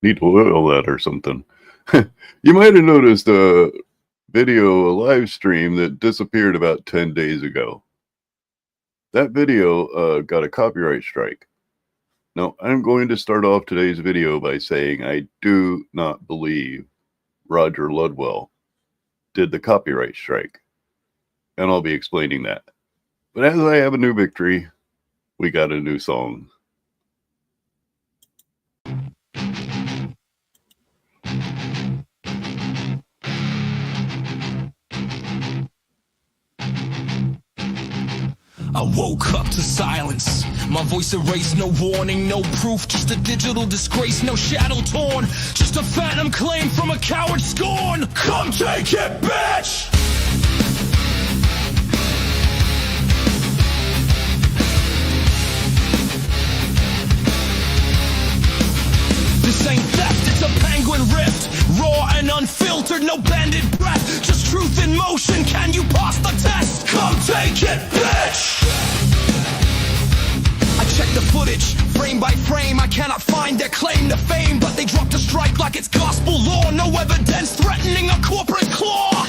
Need to oil that or something. You might have noticed a video, a live stream that disappeared about 10 days ago. That video got a copyright strike. Now, I'm going to start off today's video by saying I do not believe Roger Ludwell did the copyright strike. And I'll be explaining that. But as I have a new victory, we got a new song. I woke up to silence. My voice erased, no warning, no proof, just a digital disgrace, no shadow torn, just a phantom claim from a coward scorn. Come take it, bitch! This ain't theft, it's a penguin rift, raw and unfiltered, no banded breath, just truth in motion. Can you pass the test? Come take it, bitch! I check the footage, frame by frame. I cannot find their claim to fame, but they dropped a strike like it's gospel law. No evidence threatening a corporate claw.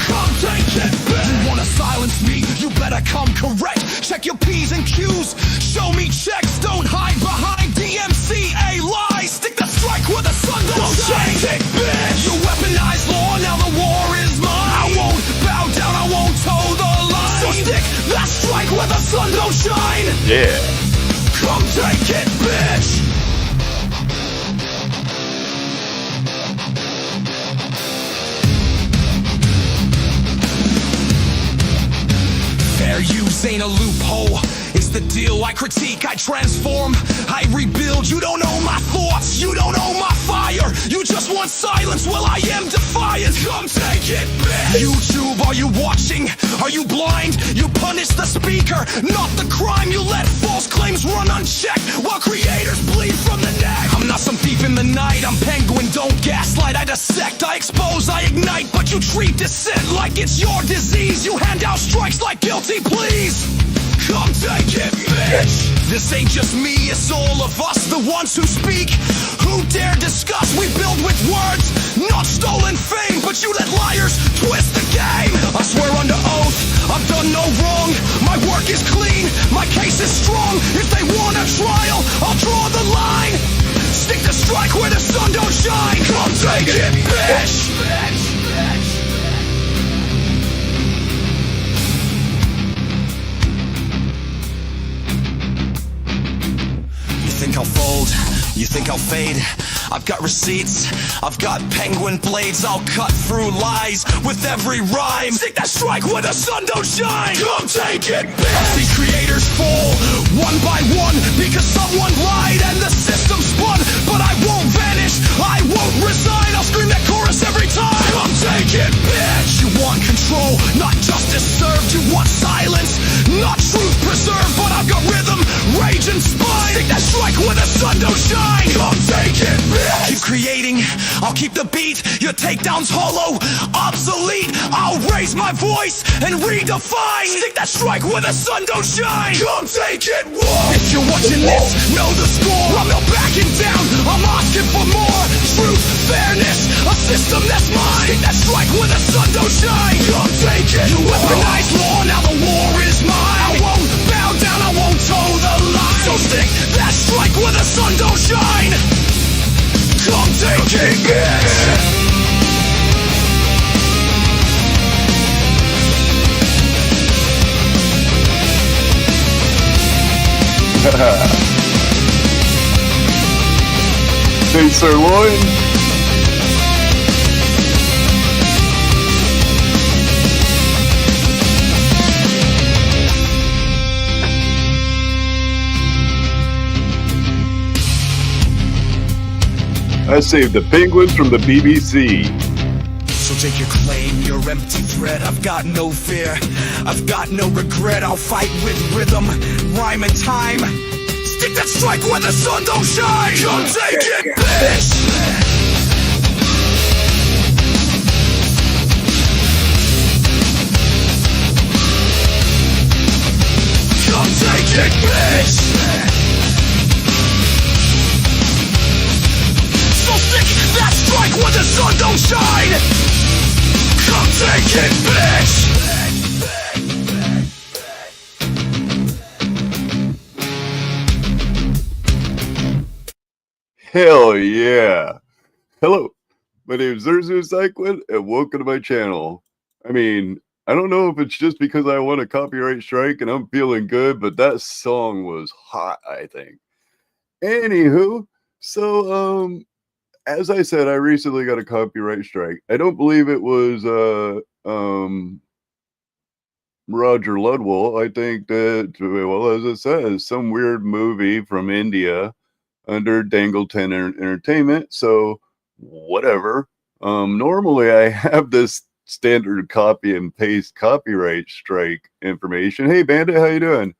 Come take it, bitch! You wanna silence me? You better come correct. Check your P's and Q's. Show me checks. Don't hide behind DMCA lies. Stick the strike where the sun don't shine. Take it, bitch! You weaponize law, now the war is mine. I won't bow down, I won't toe the line. So stick that strike where the sun don't shine. Yeah. Come take it, bitch! Fair use ain't a loophole. It's the deal. I critique, I transform, I rebuild. You don't know my thoughts, you don't know my fire. You just want silence, well I am defiant. Come take it, bitch! YouTube, are you watching? Are you blind? You punish the speaker, not the crime. You let false claims run unchecked while creators bleed from the neck. I'm not some thief in the night, I'm penguin, don't gaslight. I dissect, I expose, I ignite. But you treat dissent like it's your disease. You hand out strikes like guilty pleas. Come take it, bitch! This ain't just me, it's all of us, the ones who speak, who dare discuss. We build with words, not stolen fame, but you let liars twist the game. I swear under oath, I've done no wrong. My work is clean, my case is strong. If they want a trial, I'll draw the line. Stick the strike where the sun don't shine. Come take it, bitch! You think I'll fold, you think I'll fade. I've got receipts, I've got penguin blades. I'll cut through lies with every rhyme. Stick that strike where the sun don't shine. Come take it, bitch! I see creators fall, one by one, because someone lied and the system spun. But I won't vanish, I won't resign. I'll scream that chorus every time. Come take it, bitch! You want control, not justice served. You want silence, not truth preserved. But I've got rhythm, rage and spine. Stick that strike where the sun don't shine. Come take it, bitch! Keep creating, I'll keep the beat. Your takedown's hollow, obsolete. I'll raise my voice and redefine. Stick that strike where the sun don't shine. Come take it, whoa! If you're watching this, know the score. I'm not backing down, I'm asking for more. Truth, fairness, a system that's mine. Stick that strike where the sun don't shine. Come take it, you weaponize law, now the war is mine. I won't bow down, I won't toe the line. So stick that strike where the sun don't shine. Come take it, bitch! Hey, sirloin. I saved the penguins from the BBC. So take your claim, your empty threat. I've got no fear, I've got no regret. I'll fight with rhythm, rhyme and time. Stick that strike where the sun don't shine. Come take it, bitch! Come take it, bitch! when the sun don't shine. Come take it, bitch. Hell yeah. Hello, my name is Zerzu Cyclin, and welcome to my channel. I mean, I don't know if it's just because I won a copyright strike and I'm feeling good, but that song was hot, I think. Anywho, so as I said, I recently got a copyright strike. I don't believe it was Roger Ludwell. I think that, well, as it says, some weird movie from India under Dangleton Entertainment. So whatever. Normally I have this standard copy and paste copyright strike information. Hey Bandit, how you doing?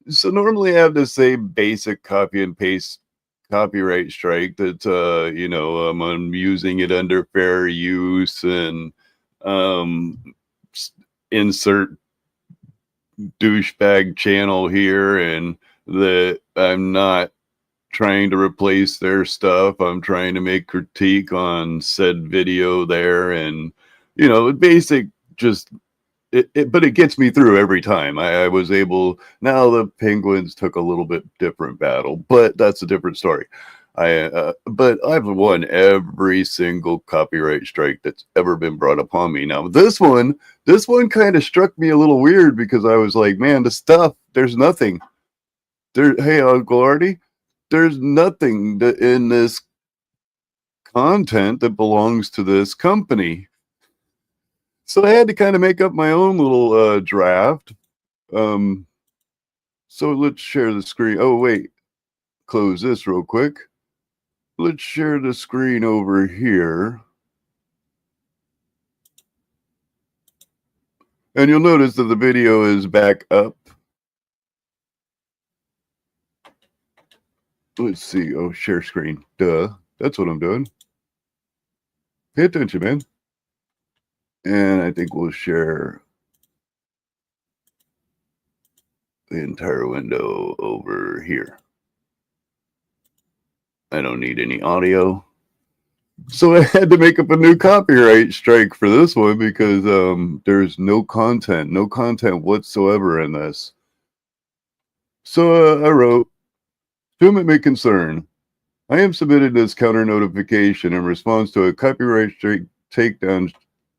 So normally I have the same basic copy and paste copyright strike that I'm using it under fair use and um insert douchebag channel here, and that I'm not trying to replace their stuff. I'm trying to make critique on said video there, and basic, just but it gets me through every time. I was able. Now the Penguins took a little bit different battle, but that's a different story. But I've won every single copyright strike that's ever been brought upon me. Now this one kind of struck me a little weird because I was like, man, the stuff, there's nothing there. Hey, Uncle Artie, there's nothing in this content that belongs to this company. So I had to kind of make up my own little draft. So let's share the screen. Oh, wait, close this real quick. Let's share the screen over here. And you'll notice that the video is back up. Let's see. Oh, share screen. Duh. That's what I'm doing. Pay attention, man. And I think we'll share the entire window over here. I don't need any audio. So I had to make up a new copyright strike for this one because there's no content whatsoever in this. So I wrote, to whom it may concern, I am submitted this counter notification in response to a copyright strike takedown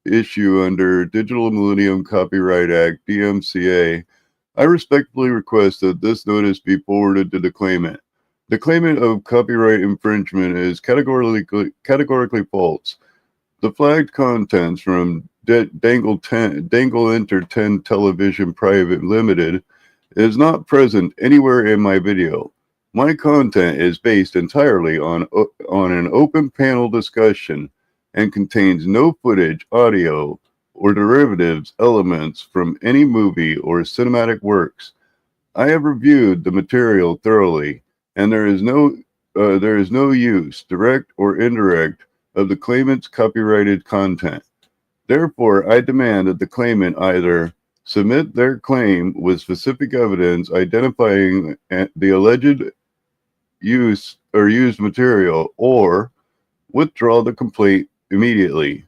issue under Digital Millennium Copyright Act, DMCA. I respectfully request that this notice be forwarded to the claimant. The claimant of copyright infringement is categorically false. The flagged contents from Dangle Enter 10 Television Private Limited is not present anywhere in my video. My content is based entirely on an open panel discussion and contains no footage, audio, or derivatives elements from any movie or cinematic works. I have reviewed the material thoroughly, and there is no use, direct or indirect, of the claimant's copyrighted content. Therefore, I demand that the claimant either submit their claim with specific evidence identifying the alleged use or used material, or withdraw the complaint immediately.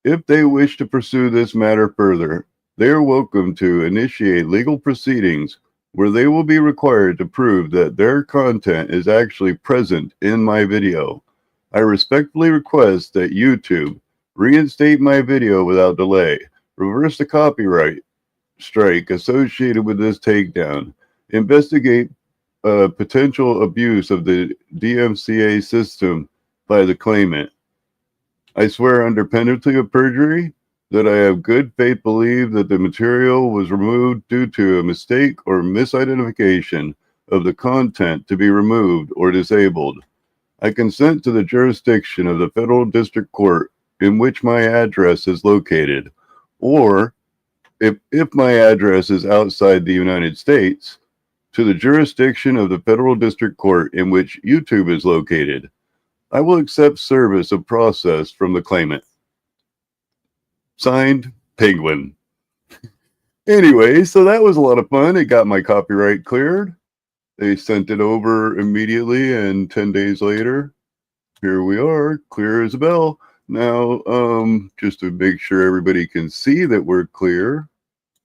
If they wish to pursue this matter further, they are welcome to initiate legal proceedings where they will be required to prove that their content is actually present in my video. I respectfully request that YouTube reinstate my video without delay, reverse the copyright strike associated with this takedown, investigate potential abuse of the DMCA system by the claimant. I swear under penalty of perjury that I have good faith believe that the material was removed due to a mistake or misidentification of the content to be removed or disabled. I consent to the jurisdiction of the Federal District Court in which my address is located, or if my address is outside the United States, to the jurisdiction of the Federal District Court in which YouTube is located. I will accept service of process from the claimant. Signed, Penguin. Anyway, so that was a lot of fun. It got my copyright cleared. They sent it over immediately, and 10 days later, Here we are, clear as a bell. Now, just to make sure everybody can see that we're clear,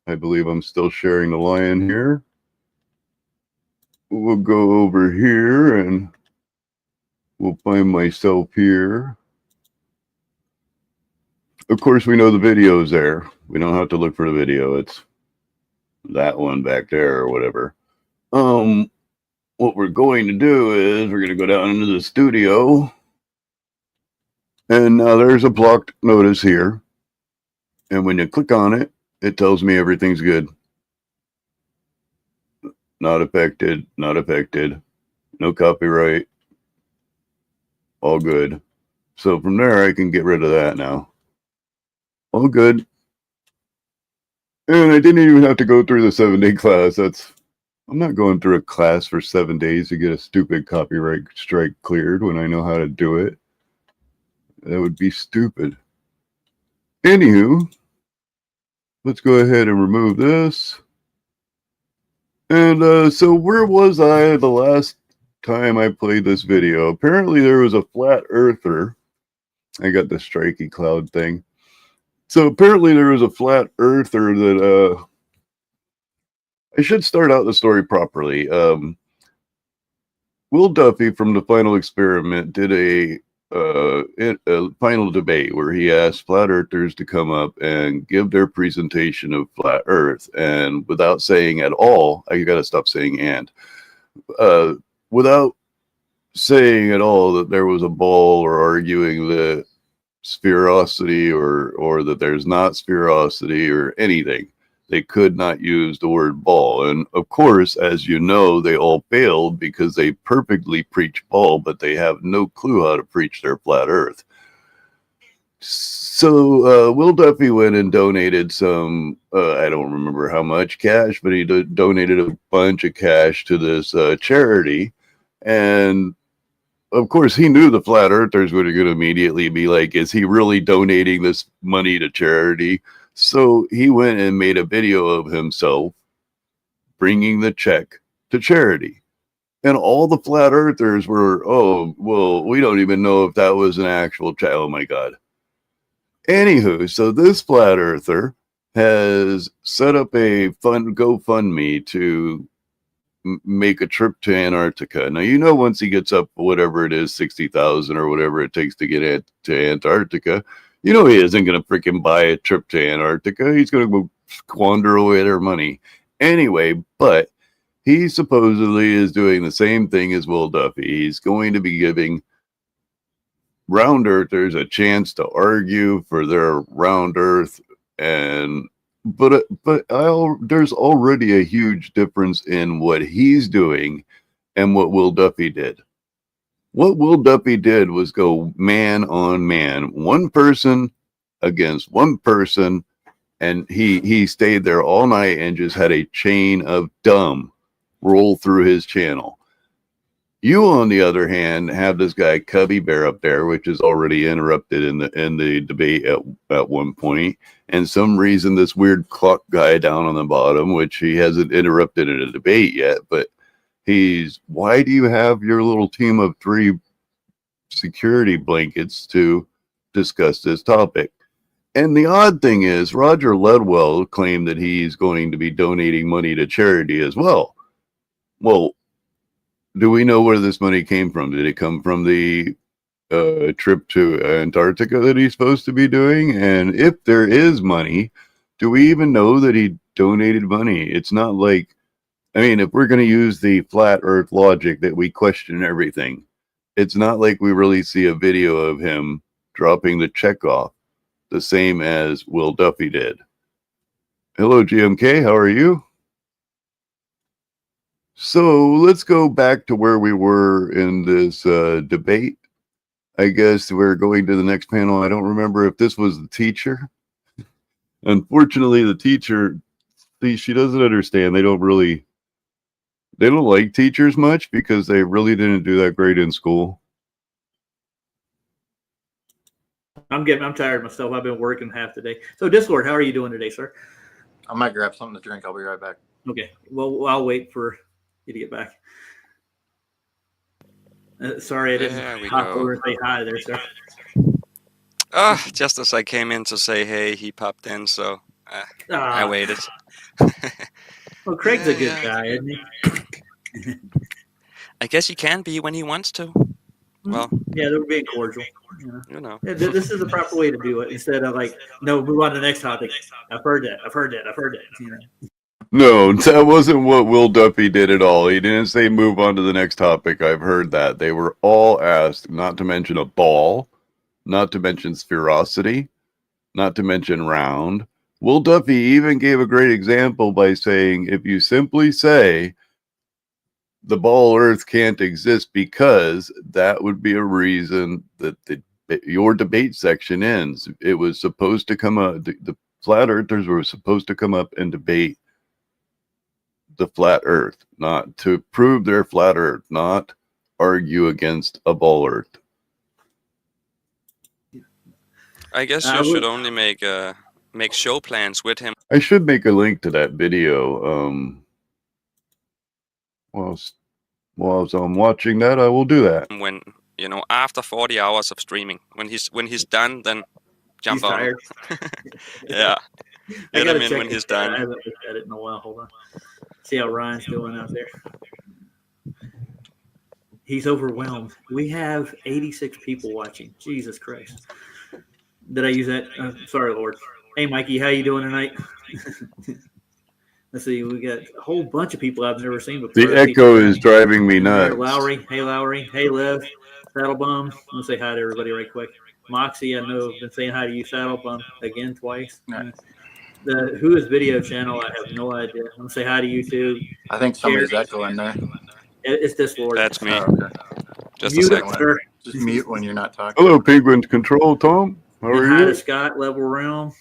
I believe I'm still sharing the lion here. We'll go over here and we'll find myself here. Of course, we know the video is there. We don't have to look for the video. It's that one back there or whatever. What we're going to do is we're going to go down into the studio. And now there's a blocked notice here. And when you click on it, it tells me everything's good. Not affected, not affected. No copyright. All good. So from there, I can get rid of that now. All good. And I didn't even have to go through the 7-day class. I'm not going through a class for 7 days to get a stupid copyright strike cleared when I know how to do it. That would be stupid. Anywho, let's go ahead and remove this. And so where was I the last time I played this video? Apparently there was a flat earther. I got the strikey cloud thing. So apparently there was a flat earther that I should start out the story properly. Will Duffy from the Final Experiment did a final debate where he asked flat earthers to come up and give their presentation of flat earth, and without saying at all, I gotta stop saying and without saying at all that there was a ball or arguing the spherosity or that there's not spherosity or anything. They could not use the word ball. And of course, as you know, they all failed because they perfectly preach ball, but they have no clue how to preach their flat earth. So Will Duffy went and donated some, I don't remember how much cash, but he donated a bunch of cash to this charity. And of course, he knew the flat earthers were going to immediately be like, is he really donating this money to charity? So he went and made a video of himself bringing the check to charity. And all the flat earthers were, oh, well, we don't even know if that was an actual check. Oh, my God. Anywho, so this flat earther has set up a fund GoFundMe to make a trip to Antarctica. Now, you know, once he gets up whatever it is, 60,000 or whatever it takes to get to Antarctica, you know, he isn't going to freaking buy a trip to Antarctica. He's going to go squander away their money anyway. But he supposedly is doing the same thing as Will Duffy. He's going to be giving round earthers a chance to argue for their round earth. And but there's already a huge difference in what he's doing and what Will Duffy did. What Will Duffy did was go man on man, one person against one person, and he stayed there all night and just had a chain of dumb roll through his channel. You, on the other hand, have this guy Cubby Bear up there, which is already interrupted in the debate at one point, and some reason this weird clock guy down on the bottom, which he hasn't interrupted in a debate yet, but why do you have your little team of 3 security blankets to discuss this topic? And the odd thing is, Roger Ledwell claimed that he's going to be donating money to charity as well. Well, do we know where this money came from? Did it come from the trip to Antarctica that he's supposed to be doing? And if there is money, do we even know that he donated money? It's not like, I mean, if we're going to use the flat earth logic that we question everything, it's not like we really see a video of him dropping the check off the same as Will Duffy did. Hello, GMK. How are you? So let's go back to where we were in this debate. I guess we're going to the next panel. I don't remember if this was the teacher. Unfortunately, the teacher, she doesn't understand. They don't like teachers much because they really didn't do that great in school. I'm tired myself. I've been working half the day. So Discord, how are you doing today, sir? I might grab something to drink. I'll be right back. Okay. Well, I'll wait for you to get back. Sorry, I didn't There we hop go. over and say hi there, sir. Just as I came in to say hey, he popped in, so I Ah, waited. well, Craig's a Yeah, good yeah. guy, isn't he? I guess he can be when he wants to. Well, Yeah, they were being cordial. You know. you know. Yeah, this is the proper way to do it instead of like, no, move on to the next topic. I've heard that. I've heard that. I've heard that. You know. No, that wasn't what Will Duffy did at all. He didn't say move on to the next topic. I've heard that. They were all asked not to mention a ball, not to mention spherosity, not to mention round. Will Duffy even gave a great example by saying if you simply say the ball Earth can't exist because that would be a reason that your debate section ends. It was supposed to come up, the flat earthers were supposed to come up and debate the flat earth, not to prove they're flat earth, not argue against a ball earth. I guess you should only make show plans with him. I should make a link to that video. Whilst I'm watching that, I will do that. When after 40 hours of streaming, when he's done, then jump He's on him. tired. Yeah, I get gotta him in check when the he's chat. I done. haven't looked at it in a while. Hold on. See how Ryan's doing out there. He's overwhelmed. We have 86 people watching. Jesus Christ. Did I use that? Sorry, Lord. Hey, Mikey, how you doing tonight? Let's see. We got a whole bunch of people I've never seen before. The echo is driving me nuts. Lowry. Hey, Lowry. Hey, Lev. Saddlebum. I'm going to say hi to everybody right quick. Moxie, I know I've been saying hi to you, Saddlebum, again twice. Yeah. The Who is Video channel, I have no idea. I'm going to say hi to you too. I think somebody's echoing there. It's this Lord. That's me. Oh, okay. Just Mute a it, second. sir. Just mute when you're not talking. Hello, Penguin Control, Tom. How And are hi you? to Scott, Level Realm.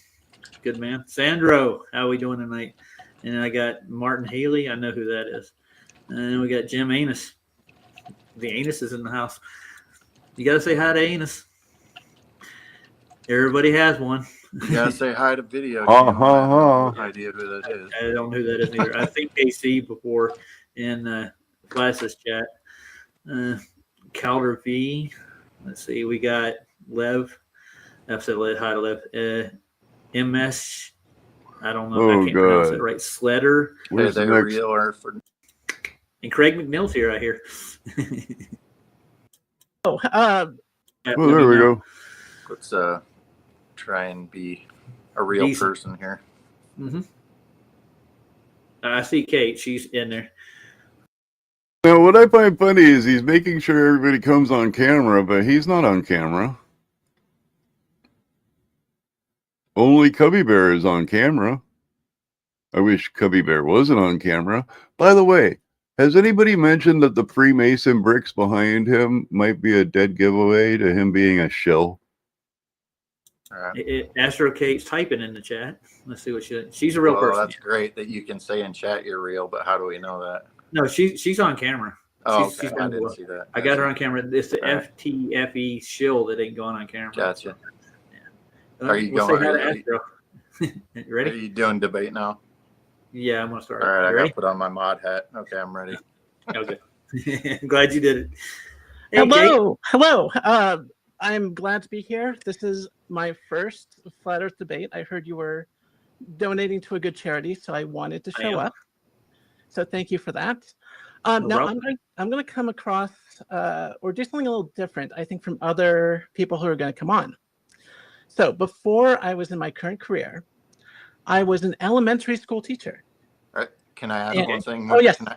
Good man. Sandro, how are we doing tonight? And I got Martin Haley. I know who that is. And we got Jim Anus. The Anus is in the house. You got to say hi to Anus. Everybody has one. You gotta say hi to Video. Ha, Jim. ha, I have ha. no idea who that is. I don't know who that is either. I think KC before in Glasses chat. Calder V. Let's see. We got Lev. I've said hi to Lev. MS. I don't know. I Oh, can't pronounce God. it right. Sledder. Where's Are the they next? real or for? And Craig McNeil's here, I hear. Oh, Oh, there we go. Let's try and be a real Decent. person here. Mm-hmm. I see Kate. She's in there. Now, what I find funny is he's making sure everybody comes on camera, but he's not on camera. Only Cubby Bear is on camera. I wish Cubby Bear wasn't on camera. By the way, has anybody mentioned that the Freemason bricks behind him might be a dead giveaway to him being a shill? All right. Astro Kate's typing in the chat. Let's see what she's a real Well, person. that's great that you can say in chat you're real, but how do we know that? No, she's on camera. Oh, She's okay. I didn't see that. I got her on camera. It's the All right. FTFE shill that ain't going on camera. Gotcha. Yeah. Are you We'll going? say hi to Are Astro. You Are ready? you doing debate now? Yeah, I'm gonna start. All right, I You got ready? to put on my mod hat. Okay, I'm ready. Okay. I'm glad you did it. Hey, Kate. hello. I'm glad to be here. This is my first Flat Earth debate. I heard you were donating to a good charity, so I wanted to show up. So thank you for that. No now problem. I'm going to come across or do something a little different, I think, from other people who are going to come on. So before I was in my current career, I was an elementary school teacher. All right. Can I ask Yeah. one thing? Oh, yes. Can I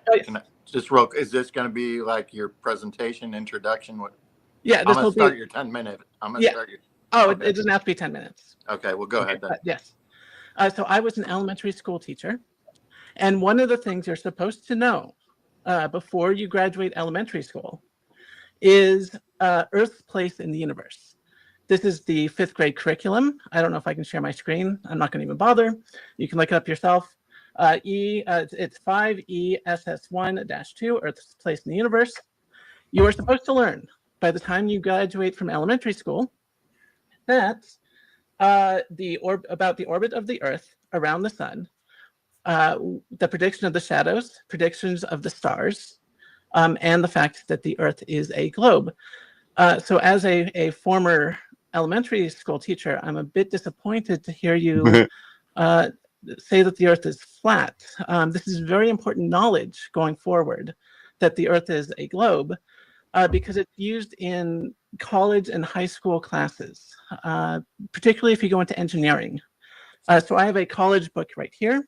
just real? Is this going to be like your presentation introduction? What? Yeah, I'm this gonna will start be. your 10-minute. I'm gonna Yeah. start your. Oh, Okay. it doesn't have to be 10 minutes. Okay, well, go ahead then. Yes. So I was an elementary school teacher. And one of the things you're supposed to know before you graduate elementary school is Earth's place in the universe. This is the 5th grade curriculum. I don't know if I can share my screen. I'm not going to even bother. You can look it up yourself. It's 5ESS1-2, Earth's place in the universe. You are supposed to learn by the time you graduate from elementary school that about the orbit of the Earth around the sun, the prediction of the shadows, predictions of the stars, and the fact that the Earth is a globe. So as a former elementary school teacher, I'm a bit disappointed to hear you say that the Earth is flat. This is very important knowledge going forward, that the Earth is a globe, because it's used in college and high school classes, particularly if you go into engineering. So I have a college book right here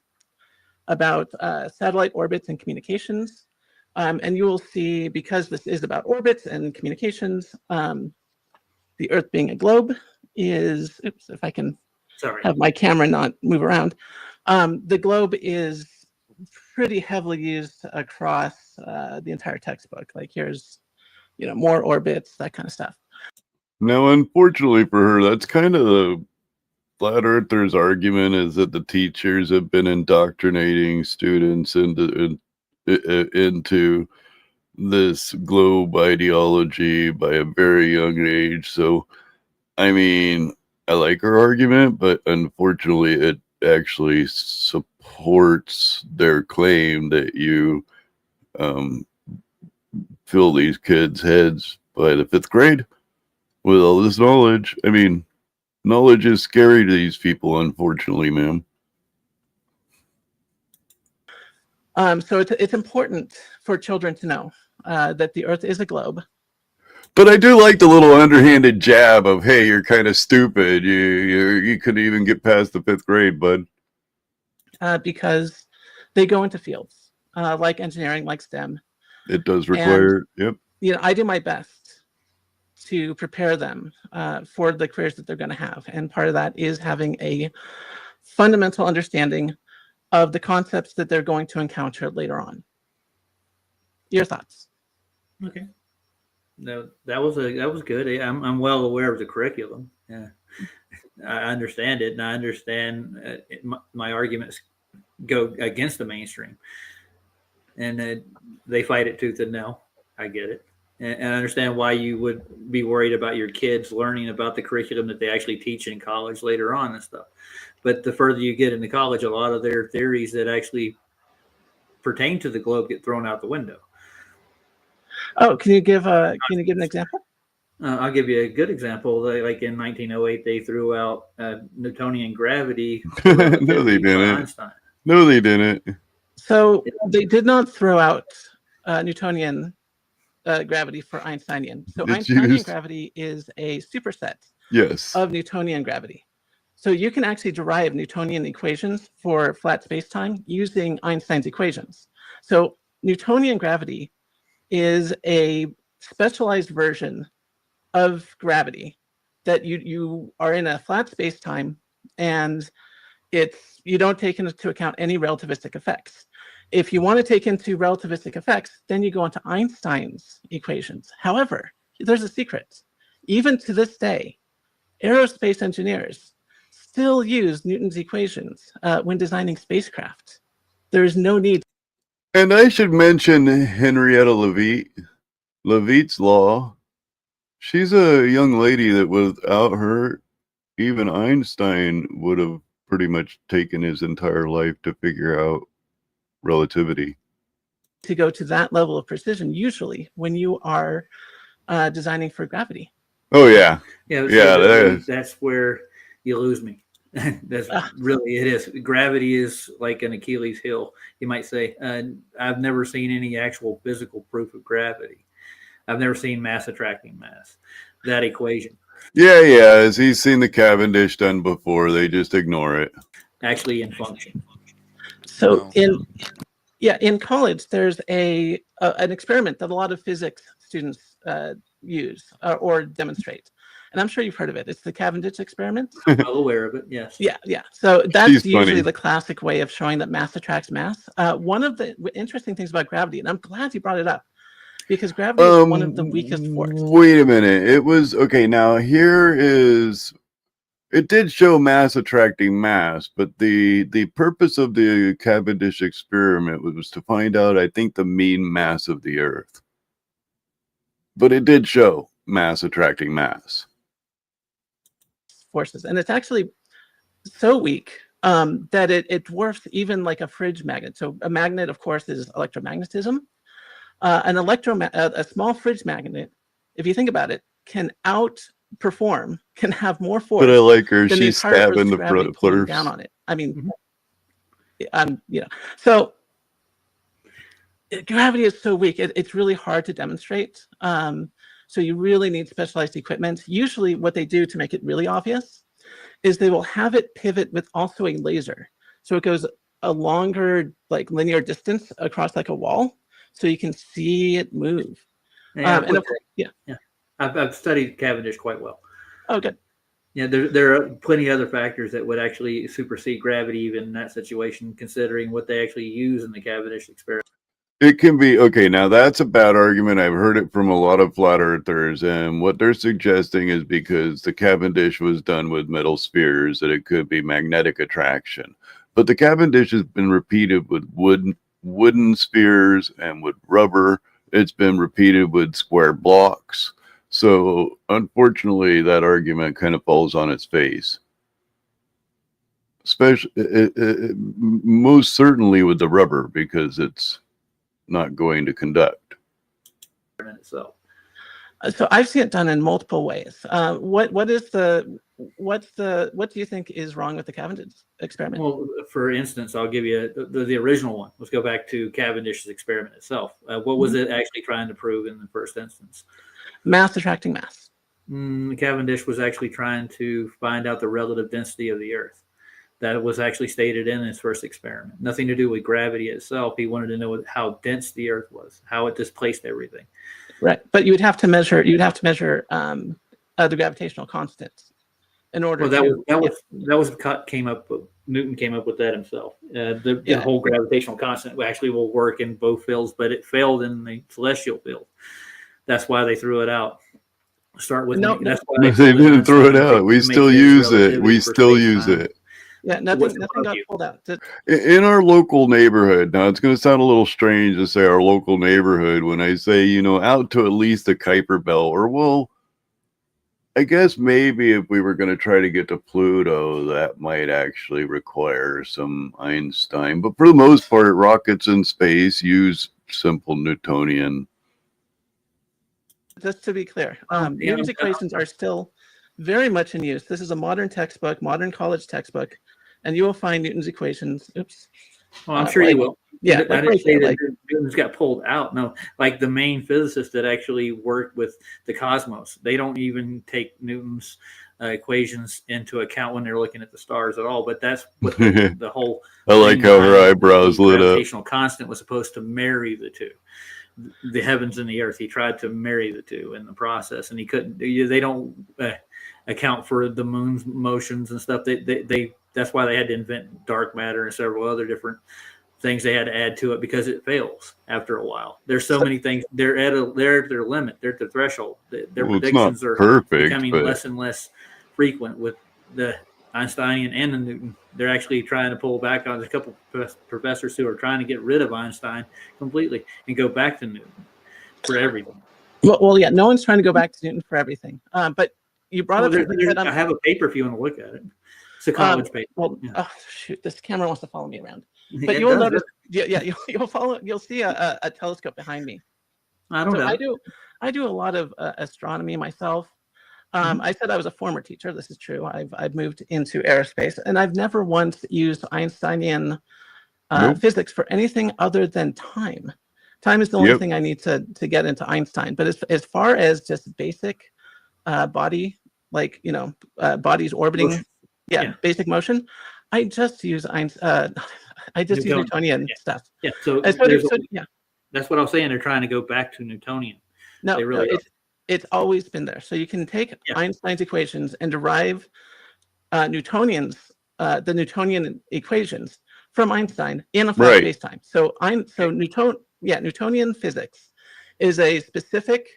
about satellite orbits and communications. And you will see, because this is about orbits and communications, the Earth being a globe is, oops, if I can have my camera not move around. The globe is pretty heavily used across the entire textbook. Like here's, more orbits, that kind of stuff. Now, unfortunately for her, that's kind of the flat earthers' argument, is that the teachers have been indoctrinating students into this globe ideology by a very young age. So, I mean, I like her argument, but unfortunately, it actually supports their claim that you fill these kids' heads by the 5th grade with all this knowledge. I mean, knowledge is scary to these people, unfortunately, ma'am. So it's important for children to know that the Earth is a globe. But I do like the little underhanded jab of, "Hey, you're kind of stupid. You couldn't even get past the 5th grade, bud." Because they go into fields like engineering, like STEM. It does require, yep. I do my best to prepare them for the careers that they're going to have. And part of that is having a fundamental understanding of the concepts that they're going to encounter later on. Your thoughts? Okay. No, that was good. I'm well aware of the curriculum. Yeah, I understand it, and I understand my arguments go against the mainstream, and they fight it tooth and nail. I get it, and I understand why you would be worried about your kids learning about the curriculum that they actually teach in college later on and stuff. But the further you get into college, a lot of their theories that actually pertain to the globe get thrown out the window. Oh, can you give an example? I'll give you a good example. Like in 1908, they threw out Newtonian gravity. No, they didn't. Einstein. No, they didn't. So they did not throw out Newtonian gravity for Einsteinian. So Einsteinian gravity is a superset of Newtonian gravity. So you can actually derive Newtonian equations for flat spacetime using Einstein's equations. So Newtonian gravity is a specialized version of gravity that you are in a flat space-time, and you don't take into account any relativistic effects. If you want to take into relativistic effects, then you go into Einstein's equations. However, there's a secret. Even to this day, aerospace engineers still use Newton's equations when designing spacecraft. There is no need. And I should mention Henrietta Leavitt's law. She's a young lady that without her, even Einstein would have pretty much taken his entire life to figure out relativity. To go to that level of precision, usually when you are designing for gravity. Oh yeah, that's where you lose me. That's really it is. Gravity is like an Achilles heel, you might say. I've never seen any actual physical proof of gravity. I've never seen mass attracting mass. That equation. Yeah. As he's seen the Cavendish done before, they just ignore it. Actually, in function. So in college, there's an experiment that a lot of physics students use or demonstrate. And I'm sure you've heard of it. It's the Cavendish experiment. I'm well aware of it, yes. Yeah. So that's usually the classic way of showing that mass attracts mass. One of the interesting things about gravity, and I'm glad you brought it up, because gravity is one of the weakest forces. Wait a minute. It was, okay, now it did show mass attracting mass, but the purpose of the Cavendish experiment was to find out, I think, the mean mass of the Earth. But it did show mass attracting mass. Forces, and it's actually so weak that it dwarfs even like a fridge magnet. So a magnet, of course, is electromagnetism, A small fridge magnet, if you think about it, can have more force But I like her. than the She's entire Earth's stabbing the gravity pulling down Flerfs. on it. I mean, so gravity is so weak, it's really hard to demonstrate. So you really need specialized equipment. Usually what they do to make it really obvious is they will have it pivot with also a laser. So it goes a longer, like, linear distance across like a wall, so you can see it move. Yeah, And of course, yeah. I've studied Cavendish quite well. Oh, good. Yeah, there are plenty of other factors that would actually supersede gravity even in that situation, considering what they actually use in the Cavendish experiment. It can be okay. Now that's a bad argument. I've heard it from a lot of flat earthers, and what they're suggesting is because the Cavendish was done with metal spheres, that it could be magnetic attraction. But the Cavendish has been repeated with wooden spheres and with rubber. It's been repeated with square blocks. So unfortunately, that argument kind of falls on its face. Especially, most certainly with the rubber, because it's not going to conduct. So I've seen it done in multiple ways. What do you think is wrong with the Cavendish experiment? Well, for instance, I'll give you the original one. Let's go back to Cavendish's experiment itself. What was it actually trying to prove in the first instance? Mass attracting mass. Cavendish was actually trying to find out the relative density of the Earth. That was actually stated in his first experiment. Nothing to do with gravity itself. He wanted to know how dense the Earth was, how it displaced everything. Right, but you would have to measure. The gravitational constants in order. Newton came up with that himself. The whole gravitational constant actually will work in both fields, but it failed in the celestial field. That's why they threw it out. Start with that's why they didn't throw it out. We still use it. We still use it. Yeah, nothing got pulled out. In our local neighborhood, now it's going to sound a little strange to say our local neighborhood when I say, out to at least the Kuiper Belt, or well, I guess maybe if we were going to try to get to Pluto, that might actually require some Einstein. But for the most part, rockets in space use simple Newtonian. Just to be clear, Newton's equations are still very much in use. This is a modern textbook, modern college textbook, and you will find Newton's equations. Oops. Well, I'm sure you will. Yeah, I didn't say that Newton's got pulled out. No, like the main physicists that actually worked with the cosmos, they don't even take Newton's equations into account when they're looking at the stars at all. But that's what the whole. I like how her eyebrows lit up. Gravitational constant was supposed to marry the two, the heavens and the earth. He tried to marry the two in the process, and he couldn't. They don't account for the moon's motions and stuff. They that's why they had to invent dark matter and several other different things they had to add to it, because it fails after a while. There's so many things. They're at their limit. They're at the threshold. Their predictions are becoming less and less frequent with the Einsteinian and the Newton. They're actually trying to pull back on. There's a couple of professors who are trying to get rid of Einstein completely and go back to Newton for everything. Well, yeah, no one's trying to go back to Newton for everything. But you brought up. I have a paper if you want to look at it. It's a college paper. Well, oh, shoot, this camera wants to follow me around. But you'll notice, you'll see a telescope behind me. I don't know. I do a lot of astronomy myself. I said I was a former teacher. This is true. I've moved into aerospace, and I've never once used Einsteinian physics for anything other than time. Time is the only thing I need to get into Einstein. But as far as just basic body, like bodies orbiting, basic motion, I just use use Newtonian stuff. Yeah. So that's what I was saying. They're trying to go back to Newtonian. No, it's always been there. So you can take Einstein's equations and derive the Newtonian equations from Einstein in a flat space-time. So Newtonian physics is a specific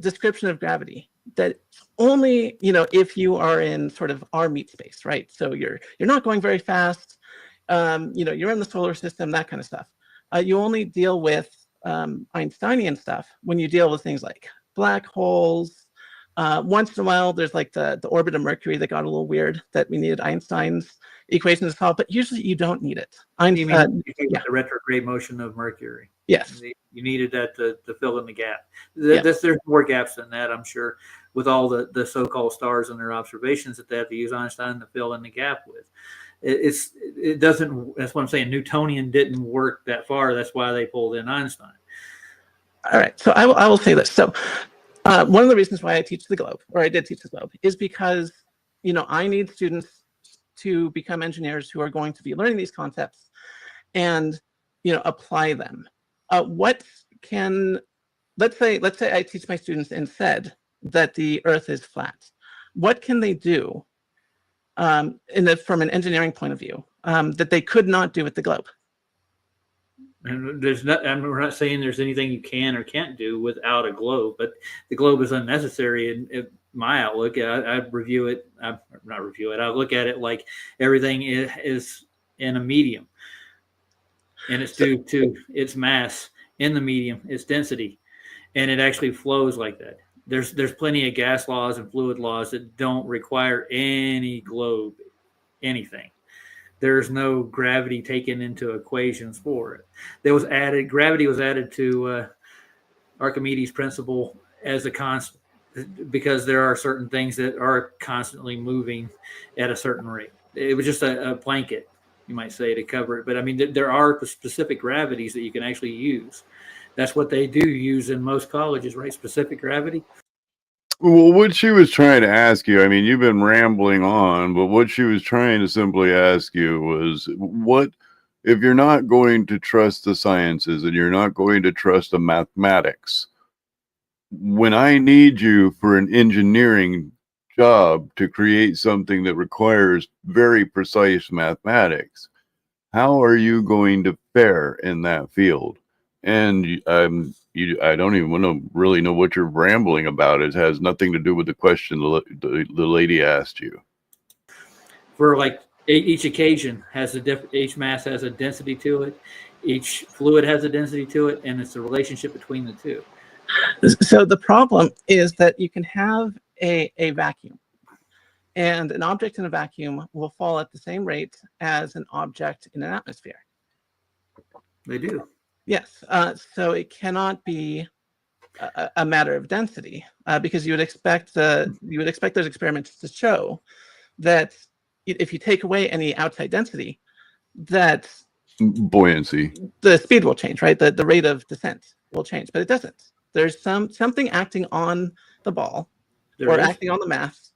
description of gravity that only if you are in sort of our meat space, right? So you're not going very fast. You're in the solar system, that kind of stuff. You only deal with Einsteinian stuff when you deal with things like black holes. Once in a while, there's like the orbit of Mercury that got a little weird, that we needed Einstein's equation to solve, but usually you don't need it. You mean Yeah. the retrograde motion of Mercury? Yes. You needed that to fill in the gap. Yeah. There's more gaps than that, I'm sure, with all the so-called stars and their observations that they have to use Einstein to fill in the gap with. It doesn't. That's what I'm saying. Newtonian didn't work that far. That's why they pulled in Einstein. All right. So I will say this. So one of the reasons why I teach the globe, or I did teach the globe, is because I need students to become engineers who are going to be learning these concepts and apply them. Let's say I teach my students and said that the Earth is flat. What can they do from an engineering point of view that they could not do with the globe? And we're not saying there's anything you can or can't do without a globe, but the globe is unnecessary in my outlook. I review it. Not review it. I look at it like everything is in a medium, and it's due to its mass in the medium, its density, and it actually flows like that. There's plenty of gas laws and fluid laws that don't require any globe, anything. There's no gravity taken into equations for it. Gravity was added to Archimedes' principle as a constant because there are certain things that are constantly moving at a certain rate. It was just a blanket, you might say, to cover it. But I mean, there are specific gravities that you can actually use. That's what they do use in most colleges, right? Specific gravity. Well, what she was trying to ask you, I mean, you've been rambling on, but what she was trying to simply ask you was, what if you're not going to trust the sciences and you're not going to trust the mathematics? When I need you for an engineering job to create something that requires very precise mathematics, how are you going to fare in that field? And I don't even want to really know what you're rambling about. It has nothing to do with the question the lady asked you. For like each occasion has each mass has a density to it. Each fluid has a density to it, and it's the relationship between the two. So the problem is that you can have a vacuum, and an object in a vacuum will fall at the same rate as an object in an atmosphere. They do. Yes. So it cannot be a matter of density because you would expect those experiments to show that if you take away any outside density, that buoyancy, the speed will change, right? The rate of descent will change, but it doesn't. There's something acting on the ball acting on the mass.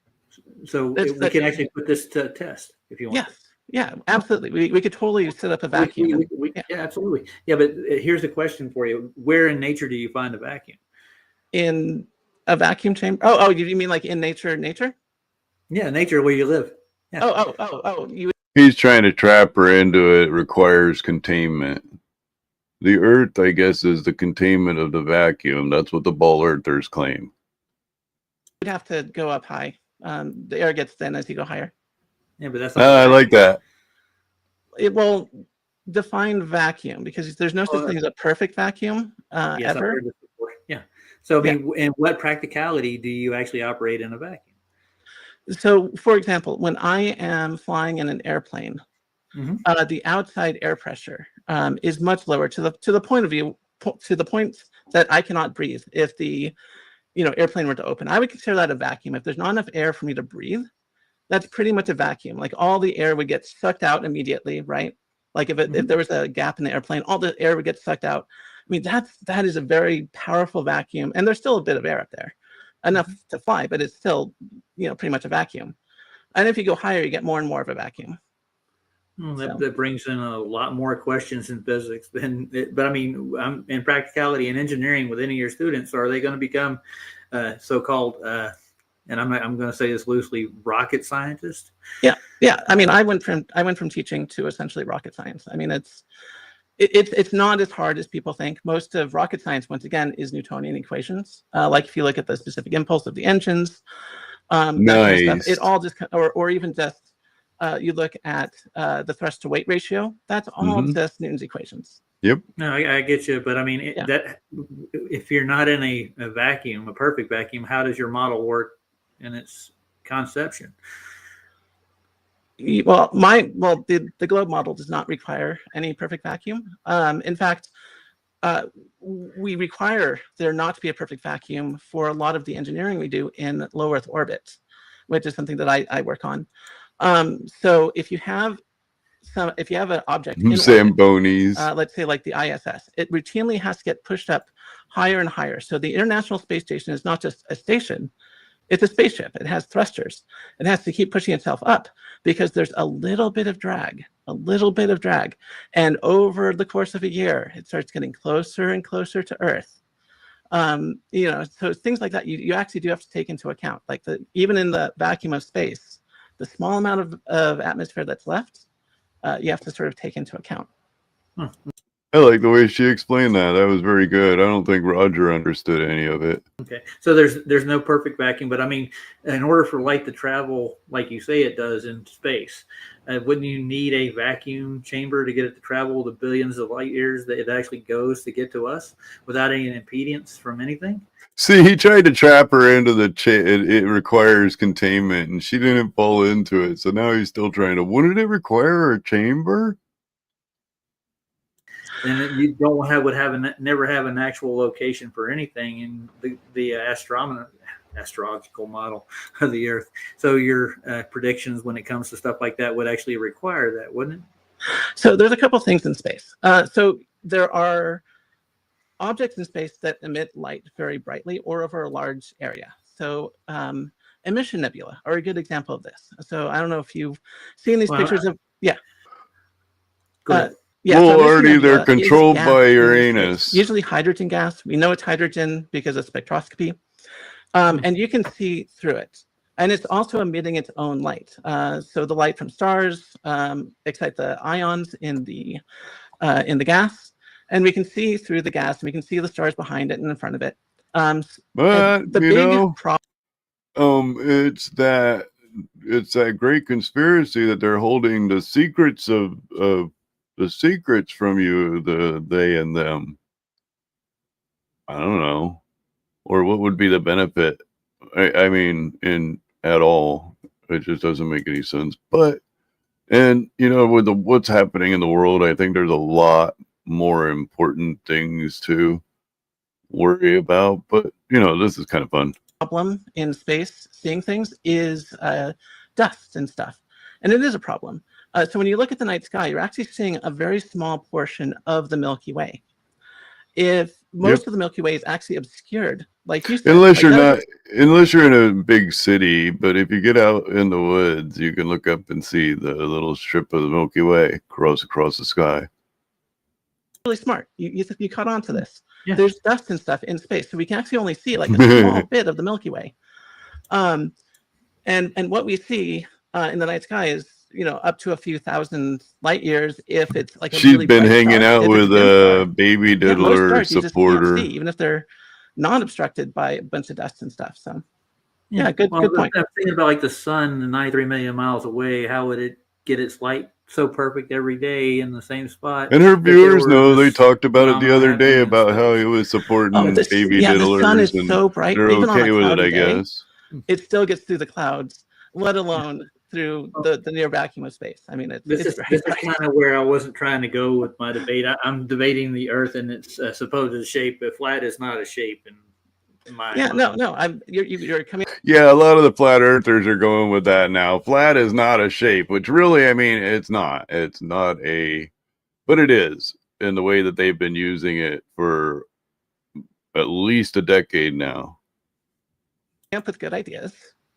So we can actually put this to test if you want. Yes. Yeah, absolutely. We could totally set up a vacuum. Yeah, absolutely. Yeah, but here's a question for you. Where in nature do you find a vacuum? In a vacuum chamber? Oh, you mean like in nature? Yeah, nature where you live. Yeah. Oh. He's trying to trap her into it requires containment. The Earth, I guess, is the containment of the vacuum. That's what the ball earthers claim. You'd have to go up high. The air gets thin as you go higher. Yeah, but that's. I like that. It will define vacuum because there's no such thing as a perfect vacuum yes, ever. I've heard this before. Yeah. So I mean, in what practicality do you actually operate in a vacuum? So, for example, when I am flying in an airplane, the outside air pressure is much lower to the point that I cannot breathe. If the airplane were to open, I would consider that a vacuum. If there's not enough air for me to breathe, that's pretty much a vacuum. Like all the air would get sucked out immediately, right? Like if there was a gap in the airplane, all the air would get sucked out. I mean, that is a very powerful vacuum, and there's still a bit of air up there, enough to fly, but it's still pretty much a vacuum. And if you go higher, you get more and more of a vacuum. Well, that brings in a lot more questions in physics but I mean, in practicality and engineering with any of your students, are they going to become so-called and I'm going to say this loosely, rocket scientists? Yeah. I mean, I went from teaching to essentially rocket science. I mean, it's not as hard as people think. Most of rocket science, once again, is Newtonian equations. Like if you look at the specific impulse of the engines, that kind of stuff, it all just or even just you look at the thrust to weight ratio. That's all just Newton's equations. Yep. No, I get you, but I mean that if you're not in a vacuum, a perfect vacuum, how does your model work in its conception? Well, the globe model does not require any perfect vacuum. In fact, we require there not to be a perfect vacuum for a lot of the engineering we do in low Earth orbit, which is something that I work on. So if you have an object in orbit, Zambonis. let's say like the ISS, it routinely has to get pushed up higher and higher. So the International Space Station is not just a station, it's a spaceship. It has thrusters. It has to keep pushing itself up because there's a little bit of drag. And over the course of a year, it starts getting closer and closer to Earth. So things like that, you actually do have to take into account. Like even in the vacuum of space, the small amount of atmosphere that's left, you have to sort of take into account. I like the way she explained that. That was very good. I don't think Roger understood any of it. Okay, so there's no perfect vacuum, but I mean, in order for light to travel like you say it does in space, wouldn't you need a vacuum chamber to get it to travel the billions of light years that it actually goes to get to us without any impedance from anything? See, he tried to trap her into the it requires containment, and she didn't fall into it. So now he's still trying to. Wouldn't it require a chamber? And you never have an actual location for anything in the astrological model of the Earth. So your predictions when it comes to stuff like that would actually require that, wouldn't it? So there's a couple things in space. So there are objects in space that emit light very brightly or over a large area. So emission nebula are a good example of this. So I don't know if you've seen these pictures of Go ahead. Well, Artie, they're controlled by Uranus. Usually hydrogen gas. We know it's hydrogen because of spectroscopy. And you can see through it. And it's also emitting its own light. So the light from stars excite the ions in the gas. And we can see through the gas, and we can see the stars behind it and in front of it. But, the big problem... it's that great conspiracy that they're holding the secrets of the secrets from you, they and them. I don't know. Or what would be the benefit? I mean, at all. It just doesn't make any sense. But, and, with what's happening in the world, I think there's a lot more important things to worry about. But, this is kind of fun. Problem in space, seeing things, is dust and stuff. And it is a problem. So when you look at the night sky, you're actually seeing a very small portion of the Milky Way. If most of the Milky Way is actually obscured, like you said, unless you're in a big city, but if you get out in the woods, you can look up and see the little strip of the Milky Way across the sky. Really smart. You caught on to this. Yeah. There's dust and stuff in space, so we can actually only see like a small bit of the Milky Way. And what we see in the night sky is up to a few thousand light years if it's like a she's really been hanging star. out with a baby diddler supporter. See, even if they're not obstructed by a bunch of dust and stuff. So good point. I'm thinking about like the sun 93 million miles away. How would it get its light so perfect every day in the same spot? And her viewers know, they talked about it the other day about how he was supporting baby diddlers. The sun is so bright. They're even okay with it, I day, guess. It still gets through the clouds, let alone through the near vacuum of space. I mean, this is kind of where I wasn't trying to go with my debate. I'm debating the Earth and its supposed shape. But flat is not a shape in my mind. You're coming. Yeah, a lot of the flat earthers are going with that now. Flat is not a shape, which really, I mean, it's not. It's not but it is in the way that they've been using it for at least a decade now. Up with good ideas.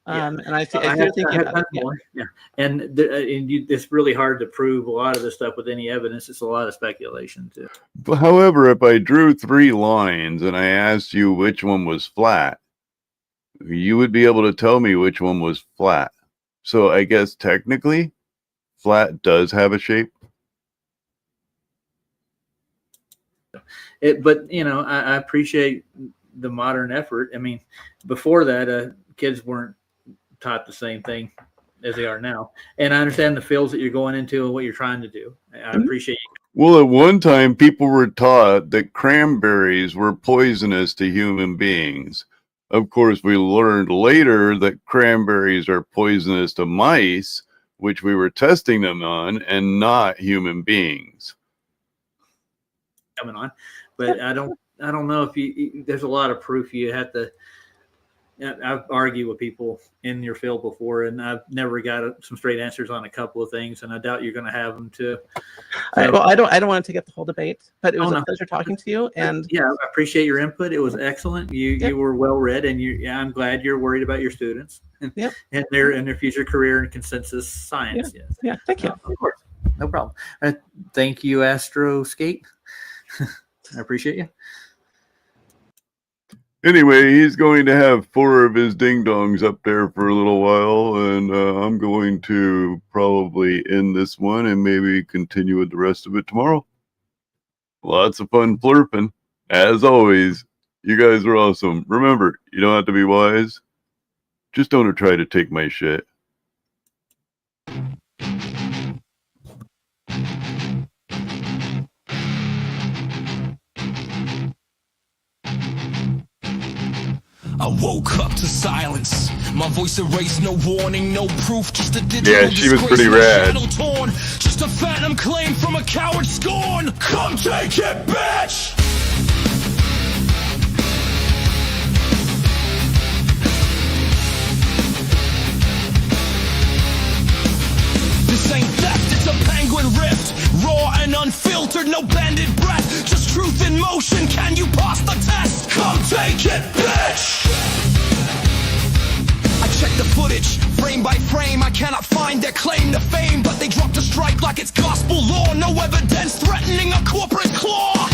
And I think thinking about it. And it's really hard to prove a lot of this stuff with any evidence. It's a lot of speculation too. But however, if I drew 3 lines and I asked you which one was flat, you would be able to tell me which one was flat. So I guess technically, flat does have a shape. But I appreciate the modern effort. I mean, before that, kids weren't taught the same thing as they are now. And I understand the fields that you're going into and what you're trying to do. I appreciate you. Well, at one time, people were taught that cranberries were poisonous to human beings. Of course, we learned later that cranberries are poisonous to mice, which we were testing them on, and not human beings. Coming on, but I don't know if there's a lot of proof you have to. I've argued with people in your field before, and I've never got some straight answers on a couple of things, and I doubt you're going to have them too. So, Well, I don't want to take up the whole debate, but it was a pleasure talking to you. And yeah, I appreciate your input. It was excellent. You were well read, and I'm glad you're worried about your students and their future career in consensus science. Yeah, yeah, thank you. Of course, no problem. Thank you, Astro Skate. I appreciate you. Anyway, he's going to have 4 of his ding-dongs up there for a little while, and I'm going to probably end this one and maybe continue with the rest of it tomorrow. Lots of fun flirping. As always, you guys are awesome. Remember, you don't have to be wise. Just don't try to take my shit. I woke up to silence. My voice erased, no warning, no proof, just a digital Yeah, she was disgrace, pretty my rad. channel torn, just a phantom claim from a coward scorn. Come take it, bitch! This ain't theft, it's a penguin rift. Raw and unfiltered, no banded breath. Just truth in motion, can you pass the test? Come take it, bitch! I check the footage, frame by frame. I cannot find their claim to fame, but they dropped a strike like it's gospel law. No evidence threatening a corporate claw.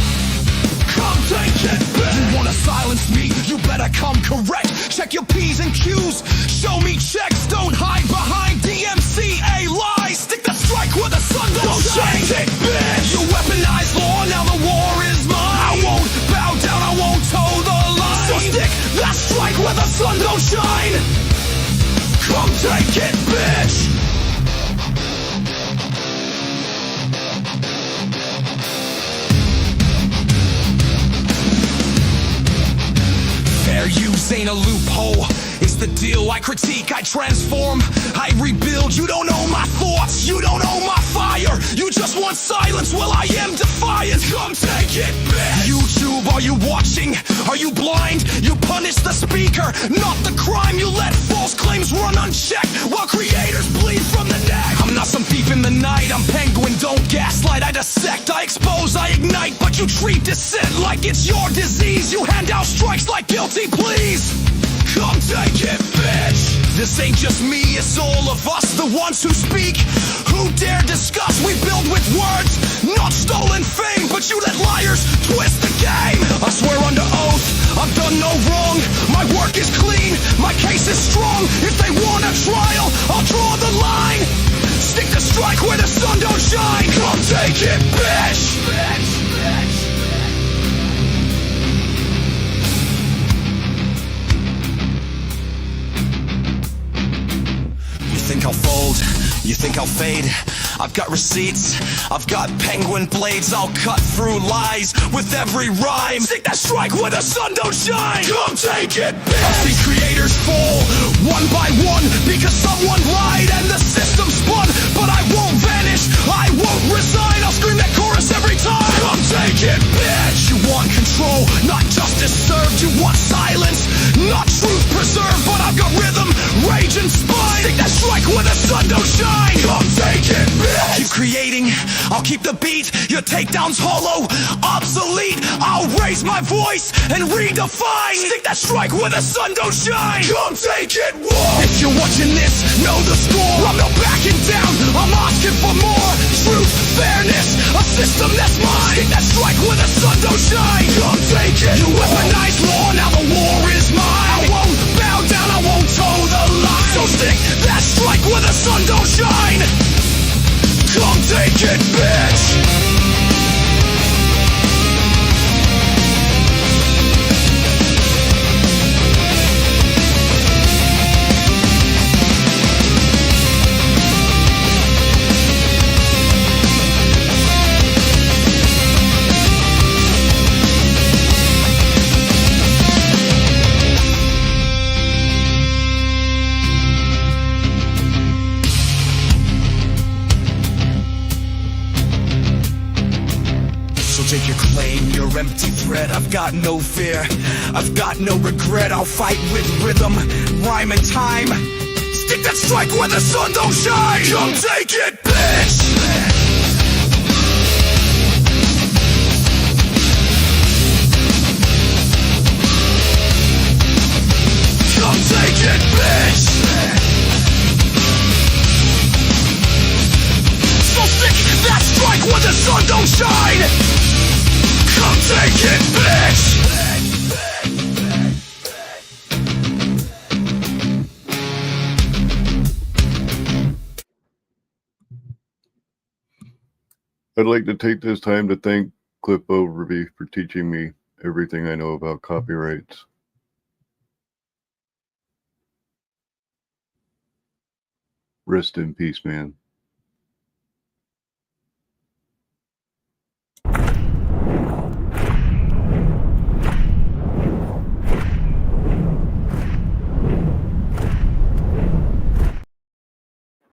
Come take it, bitch! You wanna silence me? You better come correct. Check your P's and Q's. Show me checks. Don't hide behind DMCA lies. Stick the strike where the sun don't shine. Take it, bitch! You weaponize law, now the war is mine. I won't bow down, I won't toe the line. So stick that strike where the sun don't shine. Come take it, bitch! Fair use ain't a loophole. It's the deal. I critique, I transform, I rebuild. You don't know my thoughts, you don't know my fire. You just want silence, well I am defiant. Come take it, bitch! YouTube, are you watching? Are you blind? You punish the speaker, not the crime. You let false claims run unchecked while creators bleed from the neck. I'm not some thief in the night, I'm penguin, don't gaslight. I dissect, I expose, I ignite. But you treat dissent like it's your disease. You hand out strikes like guilty pleas. Come take it, bitch! This ain't just me, it's all of us, the ones who speak, who dare discuss. We build with words, not stolen fame, but you let liars twist the game. I swear under oath, I've done no wrong. My work is clean, my case is strong. If they want a trial, I'll draw the line. Stick the strike where the sun don't shine. Come take it, bitch! Bitch, bitch. You think I'll fold, you think I'll fade. I've got receipts, I've got penguin blades. I'll cut through lies with every rhyme. Stick that strike where the sun don't shine. Come take it, bitch! I've seen creators fall, one by one, because someone lied and the system spun. But I won't vanish, I won't resign. I'll scream that chorus every time. Come take it, bitch! You want control, not justice served. You want silence, not truth preserved. But I've got rhythm, rage and spine. Stick that strike where the sun don't shine. Come take it, bitch! I'll keep creating, I'll keep the beat. Your takedown's hollow, obsolete. I'll raise my voice and redefine. Stick that strike where the sun don't shine. Come take it, whoa! If you're watching this, know the score. I'm not backing down, I'm asking for more. Truth, fairness, a system that's mine. Stick that strike where the sun don't shine. Come take it, you weaponize law, now the war is mine. I won't bow down, I won't toe the line. So stick that strike where the sun don't shine. Come take it, bitch! Stake your claim, your empty threat. I've got no fear, I've got no regret. I'll fight with rhythm, rhyme and time. Stick that strike where the sun don't shine. Come take it, bitch. Come take it, bitch. So stick that strike where the sun don't shine. Come take it, bitch. I'd like to take this time to thank Clip Overby for teaching me everything I know about copyrights. Rest in peace, man.